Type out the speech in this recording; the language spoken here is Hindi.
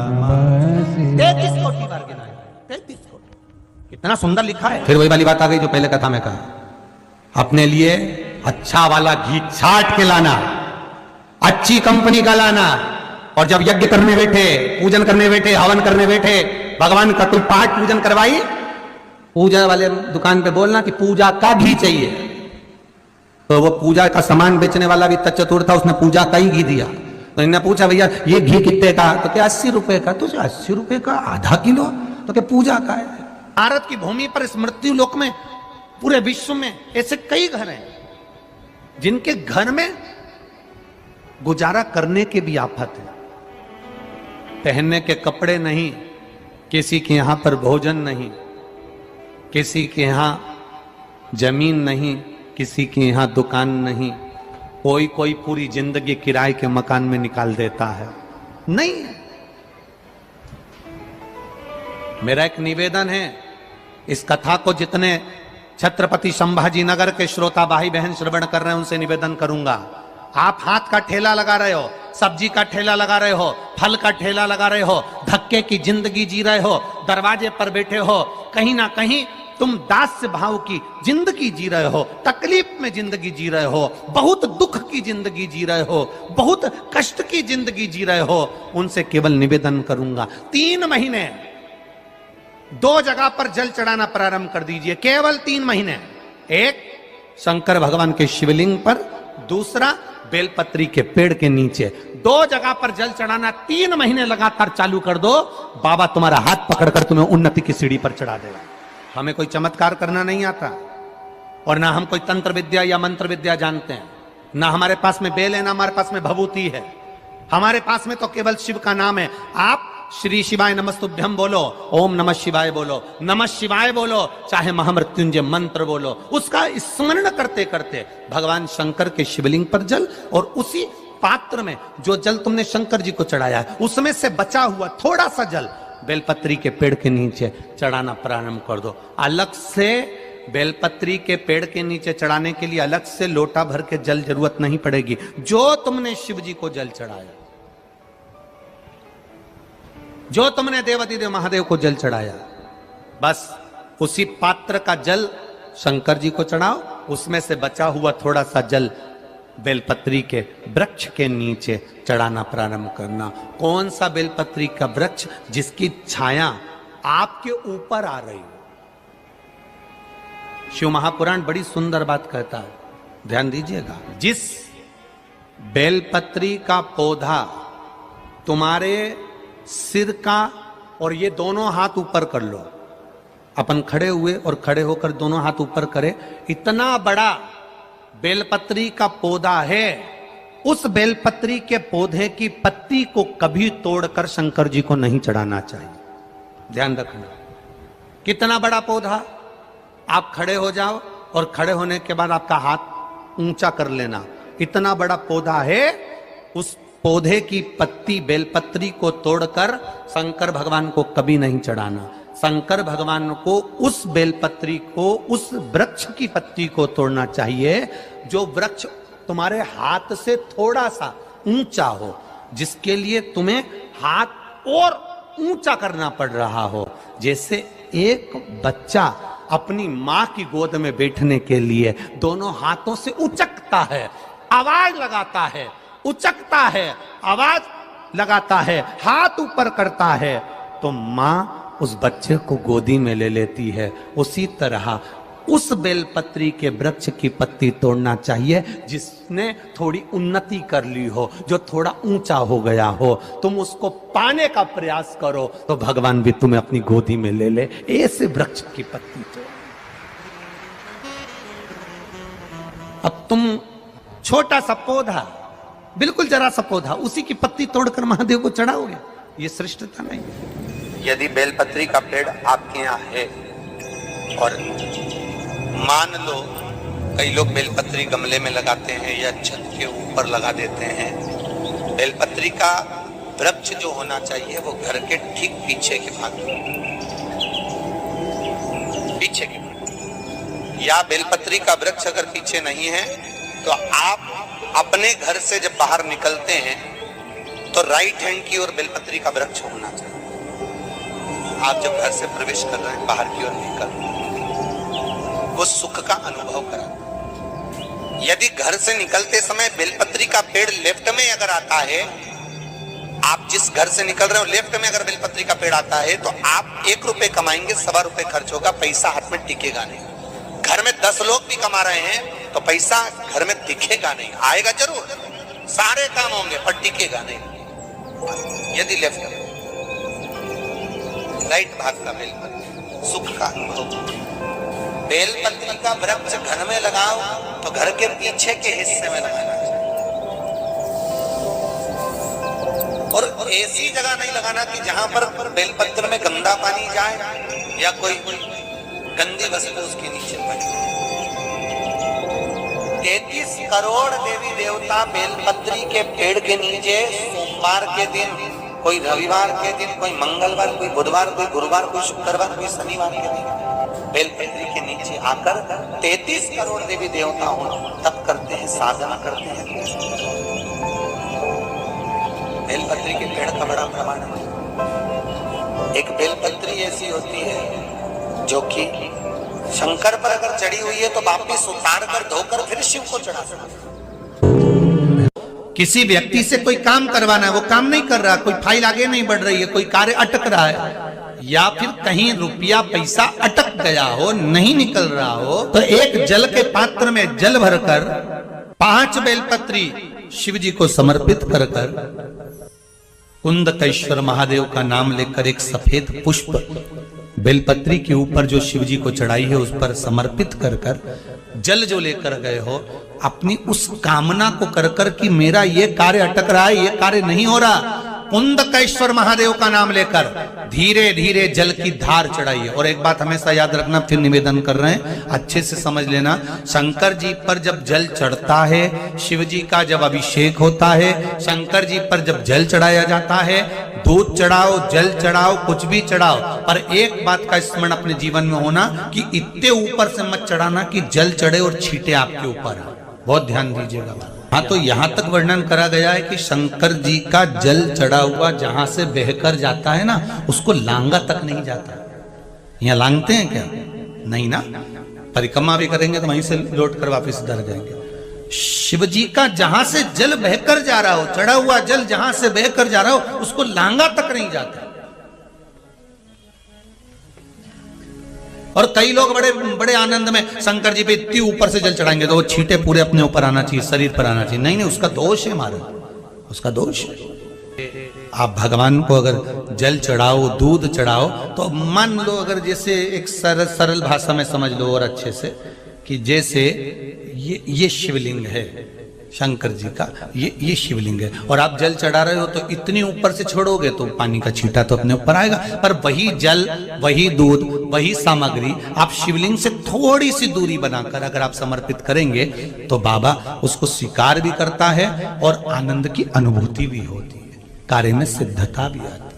नमः। 33 कोटि बार गिनाया, 33 कोटि। कितना सुंदर लिखा है। फिर वही वाली बात आ गई जो पहले कथा में कहा, अपने लिए अच्छा वाला घी छाट के लाना, अच्छी कंपनी का लाना, और जब यज्ञ करने बैठे, पूजन करने बैठे, हवन करने बैठे, भगवान का कोई पाठ पूजन करवाई, पूजा वाले दुकान पे बोलना कि पूजा का घी चाहिए। तो वो पूजा का सामान बेचने वाला भी चतुर था, उसने पूजा का ही घी दिया। तो इन्होंने पूछा भैया ये घी कितने का? तो क्या 80 रुपए का? तो 80 रुपए का आधा किलो? तो क्या पूजा का है? भारत की भूमि पर इस मृत्यु लोक में, पूरे विश्व में ऐसे कई घर हैं जिनके घर में गुजारा करने के भी आफत है। पहनने के कपड़े नहीं, किसी के यहां पर भोजन नहीं, किसी के यहां जमीन नहीं, किसी के यहां दुकान नहीं, कोई पूरी जिंदगी किराए के मकान में निकाल देता है। नहीं, मेरा एक निवेदन है, इस कथा को जितने छत्रपति संभाजी नगर के श्रोता भाई बहन श्रवण कर रहे हैं उनसे निवेदन करूंगा, आप हाथ का ठेला लगा रहे हो, सब्जी का ठेला लगा रहे हो, फल का ठेला लगा रहे हो, धक्के की जिंदगी जी रहे हो, दरवाजे पर बैठे हो, कहीं ना कहीं तुम दास्य भाव की जिंदगी जी रहे हो, तकलीफ में जिंदगी जी रहे हो, बहुत दुख की जिंदगी जी रहे हो, बहुत कष्ट की जिंदगी जी रहे हो, उनसे केवल निवेदन करूंगा 3 महीने 2 जगह पर जल चढ़ाना प्रारंभ कर दीजिए, केवल 3 महीने। एक शंकर भगवान के शिवलिंग पर, दूसरा बेलपत्री के पेड़ के नीचे। 2 जगह पर जल चढ़ाना 3 महीने लगातार चालू कर दो, बाबा तुम्हारा हाथ पकड़कर तुम्हें उन्नति की सीढ़ी पर चढ़ा देगा। हमें कोई चमत्कार करना नहीं आता, और ना हम कोई तंत्र विद्या या मंत्र विद्या जानते हैं, ना हमारे पास में बेल है, ना हमारे पास में भभूति है, हमारे पास में तो केवल शिव का नाम है। आप श्री शिवाय नमस्तुभ्यम बोलो, ओम नमः शिवाय बोलो, नमः शिवाय बोलो, चाहे महामृत्युंजय मंत्र बोलो, उसका स्मरण करते करते भगवान शंकर के शिवलिंग पर जल, और उसी पात्र में जो जल तुमने शंकर जी को चढ़ाया है उसमें से बचा हुआ थोड़ा सा जल बेलपत्री के पेड़ के नीचे चढ़ाना प्रारंभ कर दो। अलग से बेलपत्री के पेड़ के नीचे चढ़ाने के लिए अलग से लोटा भर के जल जरूरत नहीं पड़ेगी। जो तुमने शिव जी को जल चढ़ाया, जो तुमने देवाधिदेव महादेव को जल चढ़ाया, बस उसी पात्र का जल शंकर जी को चढ़ाओ, उसमें से बचा हुआ थोड़ा सा जल बेलपत्री के वृक्ष के नीचे चढ़ाना प्रारंभ करना। कौन सा बेलपत्री का वृक्ष? जिसकी छाया आपके ऊपर आ रही हो। शिव महापुराण बड़ी सुंदर बात कहता है, ध्यान दीजिएगा। जिस बेलपत्री का पौधा तुम्हारे सिर का, और ये दोनों हाथ ऊपर कर लो, अपन खड़े हुए और खड़े होकर दोनों हाथ ऊपर करे, इतना बड़ा बेलपत्री का पौधा है, उस बेलपत्री के पौधे की पत्ती को कभी तोड़कर शंकर जी को नहीं चढ़ाना चाहिए। ध्यान रखना, कितना बड़ा पौधा। आप खड़े हो जाओ और खड़े होने के बाद आपका हाथ ऊंचा कर लेना, इतना बड़ा पौधा है, उस पौधे की पत्ती बेलपत्री को तोड़कर शंकर भगवान को कभी नहीं चढ़ाना। शंकर भगवान को उस बेलपत्री को, उस वृक्ष की पत्ती को तोड़ना चाहिए जो वृक्ष तुम्हारे हाथ से थोड़ा सा ऊंचा हो, जिसके लिए तुम्हें हाथ और ऊंचा करना पड़ रहा हो। जैसे एक बच्चा अपनी मां की गोद में बैठने के लिए दोनों हाथों से उचकता है, आवाज लगाता है, उचकता है, आवाज लगाता है, हाथ ऊपर करता है, तो मां उस बच्चे को गोदी में ले लेती है। उसी तरह उस बेलपत्री के वृक्ष की पत्ती तोड़ना चाहिए जिसने थोड़ी उन्नति कर ली हो, जो थोड़ा ऊंचा हो गया हो। तुम उसको पाने का प्रयास करो तो भगवान भी तुम्हें अपनी गोदी में ले ले। ऐसे वृक्ष की पत्ती तोड़। अब तुम छोटा सा पौधा, बिल्कुल जरा सा पौधा, उसी की पत्ती तोड़कर महादेव को चढ़ाओगे, ये श्रेष्ठता नहीं है। यदि बेलपत्री का पेड़ आपके यहाँ है, और मान लो कई लोग बेलपत्री गमले में लगाते हैं या छत के ऊपर लगा देते हैं, बेलपत्री का वृक्ष जो होना चाहिए वो घर के ठीक पीछे के भाग में, पीछे के भाग, या बेलपत्री का वृक्ष अगर पीछे नहीं है तो आप अपने घर से जब बाहर निकलते हैं तो राइट हैंड की ओर बेलपत्री का वृक्ष होना चाहिए। आप जब घर से प्रवेश कर रहे हैं, बाहर की ओर निकल रहे हैं, वो सुख का अनुभव करा। यदि घर से निकलते समय बेलपत्री का पेड़ लेफ्ट में अगर आता है, आप जिस घर से निकल रहे हो लेफ्ट में अगर बेलपत्री का पेड़ आता है, तो आप 1 रुपए कमाएंगे, 1.25 रुपए खर्च होगा, पैसा हाथ में टिकेगा नहीं। घर में 10 लोग भी कमा रहे हैं तो पैसा घर में दिखेगा नहीं, आएगा जरूर, सारे काम होंगे पर टिकेगा नहीं। यदि लेफ्ट राइट भाग का बेलपत्री, सुख का अनुभव। बेलपत्री का वृक्ष घर में लगाओ तो घर के पीछे के हिस्से में लगाना चाहिए, और ऐसी जगह नहीं लगाना कि जहां पर बेलपत्र में गंदा पानी जाए या कोई गंदी वस्तु उसके नीचे पड़े। 33 करोड़ देवी देवता बेलपत्री के पेड़ के नीचे सोमवार के दिन, कोई रविवार के दिन, कोई मंगलवार, कोई बुधवार, कोई गुरुवार, कोई शुक्रवार, कोई शनिवार के दिन बेलपत्री के नीचे आकर 33 करोड़ देवी देवता तप करते हैं, साधना करते हैं। बेलपत्री के पेड़ का बड़ा प्रमाण है। एक बेलपत्री ऐसी होती है जो कि शंकर पर अगर चढ़ी हुई है तो वापिस उतार कर धोकर फिर शिव को चढ़ा सकते। किसी व्यक्ति से कोई काम करवाना है, वो काम नहीं कर रहा, कोई फाइल आगे नहीं बढ़ रही है, कोई कार्य अटक रहा है, या फिर कहीं रुपया पैसा अटक गया हो, नहीं निकल रहा हो, तो एक जल के पात्र में जल भरकर 5 बेलपत्री शिव जी को समर्पित कर कुंदकेश्वर महादेव का नाम लेकर एक सफेद पुष्प बेलपत्री के ऊपर जो शिव जी को चढ़ाई है उस पर समर्पित कर जल जो लेकर गए हो, अपनी उस कामना को कर कि मेरा ये कार्य अटक रहा है, ये कार्य नहीं हो रहा, कुंदकेश्वर महादेव का नाम लेकर धीरे धीरे जल की धार चढ़ाइए। और एक बात हमेशा याद रखना, फिर निवेदन कर रहे हैं, अच्छे से समझ लेना, शंकर जी पर जब जल चढ़ता है, शिव जी का जब अभिषेक होता है, शंकर जी पर जब जल चढ़ाया जाता है, दूध चढ़ाओ, जल चढ़ाओ, कुछ भी चढ़ाओ, पर एक बात का स्मरण अपने जीवन में होना कि इतने ऊपर से मत चढ़ाना कि जल चढ़े और छींटे आपके ऊपर। बहुत ध्यान दीजिएगा। हाँ, तो यहां तक वर्णन करा गया है कि शंकर जी का जल चढ़ा हुआ जहां से बहकर जाता है ना, उसको लांगा तक नहीं जाता। यहाँ लांगते हैं क्या? नहीं ना, परिक्रमा भी करेंगे तो वहीं से लौट कर वापिस डर जाएंगे। शिव जी का जहां से जल बहकर जा रहा हो, चढ़ा हुआ जल जहां से बहकर जा रहा हो, उसको लांगा तक नहीं जाता। और कई लोग बड़े बड़े आनंद में शंकर जी पे इतनी ऊपर से जल चढ़ाएंगे तो वो छींटे पूरे अपने ऊपर आना चाहिए, शरीर पर आना चाहिए। नहीं नहीं, उसका दोष है महाराज, उसका दोष है। आप भगवान को अगर जल चढ़ाओ, दूध चढ़ाओ, तो मान लो अगर जैसे एक सरल भाषा में समझ लो और अच्छे से, कि जैसे ये शिवलिंग है शंकर जी का, ये शिवलिंग है, और आप जल चढ़ा रहे हो तो इतनी ऊपर से छोड़ोगे तो पानी का छींटा तो अपने ऊपर आएगा, पर वही जल, वही दूध, वही सामग्री आप शिवलिंग से थोड़ी सी दूरी बनाकर अगर आप समर्पित करेंगे तो बाबा उसको स्वीकार भी करता है और आनंद की अनुभूति भी होती है, कार्य में सिद्धता भी आती है।